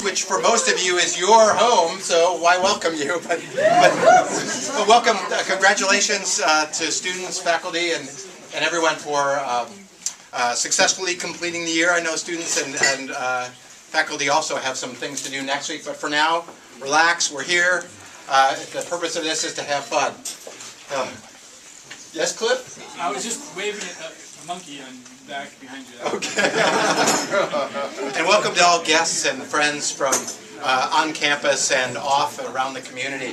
which for most of you is your home, so why welcome you? But welcome, congratulations to students, faculty, and everyone for successfully completing the year. I know students and faculty also have some things to do next week, but for now, relax, we're here. The purpose of this is to have fun. Yes, Cliff? I was just waving at a monkey on back behind you. Okay. And welcome to all guests and friends from on campus and off around the community.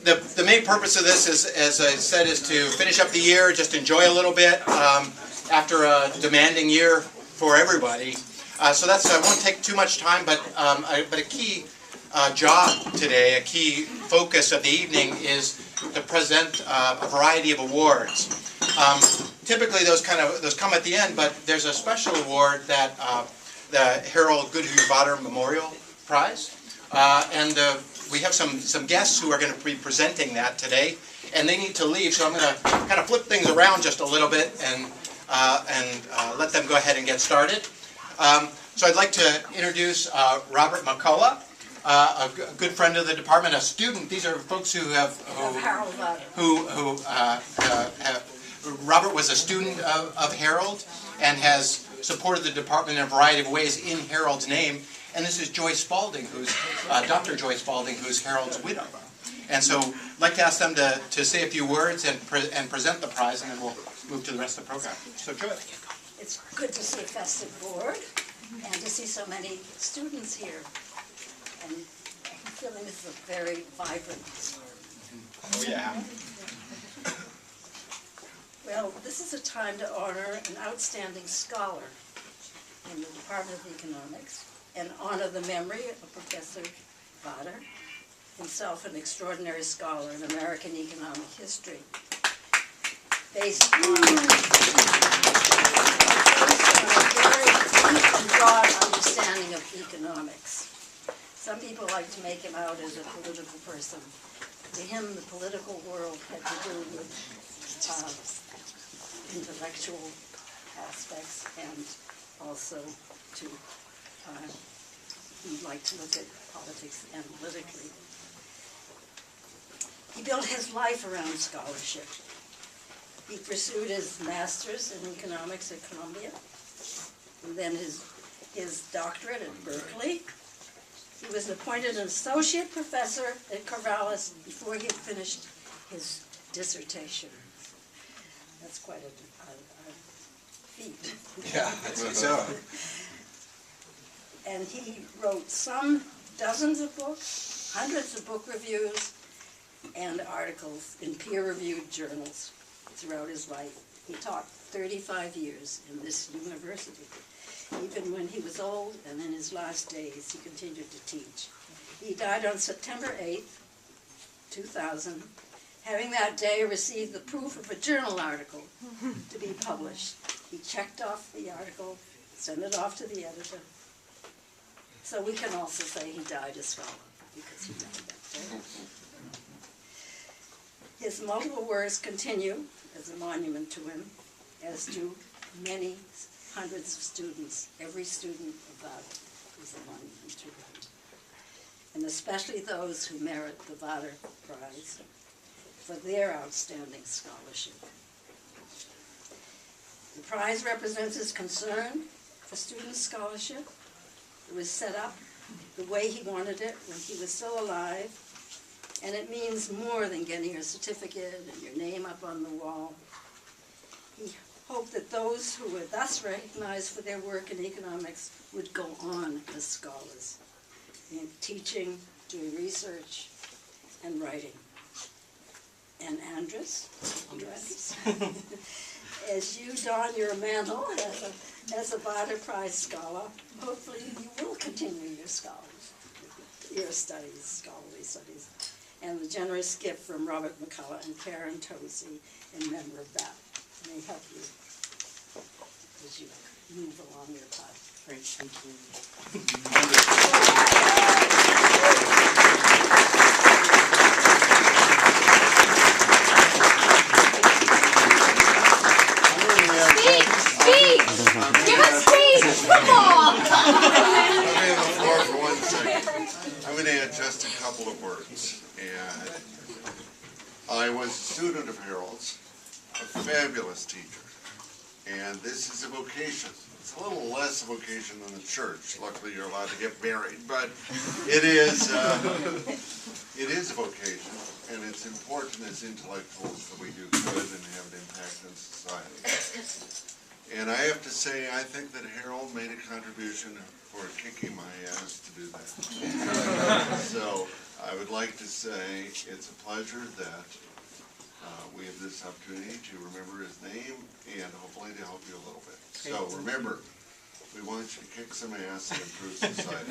The main purpose of this is, as I said, is to finish up the year, just enjoy a little bit after a demanding year for everybody. So that's, I won't take too much time, but a key job today, a key focus of the evening is to present a variety of awards. Typically those come at the end, but there's a special award that the Harold Vatter Memorial Prize, and we have some guests who are going to be presenting that today, and they need to leave, so I'm going to kind of flip things around just a little bit and let them go ahead and get started. So I'd like to introduce Robert McCullough, a good friend of the department, a student. These are folks who Robert was a student of Harold and has supported the department in a variety of ways in Harold's name. And this is Joyce Spalding, who's Dr. Joyce Spalding, who's Harold's widow. And so I'd like to ask them to say a few words and present the prize, and then we'll move to the rest of the program. So Joyce. It's good to see a festive board and to see so many students here. And I'm feeling this is a very vibrant board. Oh yeah. Well, this is a time to honor an outstanding scholar in the Department of Economics and honor the memory of Professor Vatter, himself an extraordinary scholar in American economic history, based on a very deep and broad understanding of economics. Some people like to make him out as a political person. To him, the political world had to do with intellectual aspects, and also to he'd like to look at politics analytically. He built his life around scholarship. He pursued his master's in economics at Columbia, and then his doctorate at Berkeley. He was appointed an associate professor at Corvallis before he had finished his dissertation. That's quite a feat. Yeah, I'd say so. And he wrote some dozens of books, hundreds of book reviews, and articles in peer-reviewed journals throughout his life. He taught 35 years in this university. Even when he was old and in his last days, he continued to teach. He died on September 8th, 2000, having that day received the proof of a journal article to be published. He checked off the article, sent it off to the editor. So we can also say he died a scholar, because he died that day. His multiple works continue as a monument to him, as do many hundreds of students. Every student of that is a monument to him. And especially those who merit the Vatter Prize for their outstanding scholarship. The prize represents his concern for student scholarship. It was set up the way he wanted it when he was still alive, and it means more than getting your certificate and your name up on the wall. He hoped that those who were thus recognized for their work in economics would go on as scholars, in teaching, doing research, and writing. And Andres, as you don your mantle as a Vatter Prize scholar, hopefully you will continue your scholarly studies, and the generous gift from Robert McCullough and Karen Tosi in memory of that may help you as you move along your path. Great, thank you. Speak! Give us speech! Come on! going to add just a couple of words. And I was a student of Harold's, a fabulous teacher. And this is a vocation. It's a little less a vocation than the church. Luckily, you're allowed to get married, but it is a vocation, and it's important as intellectuals that we do good and have an impact on society. And I have to say, I think that Harold made a contribution for kicking my ass to do that. So I would like to say it's a pleasure that we have this opportunity to remember his name and hopefully to help you a little bit. So remember, we want you to kick some ass and improve society.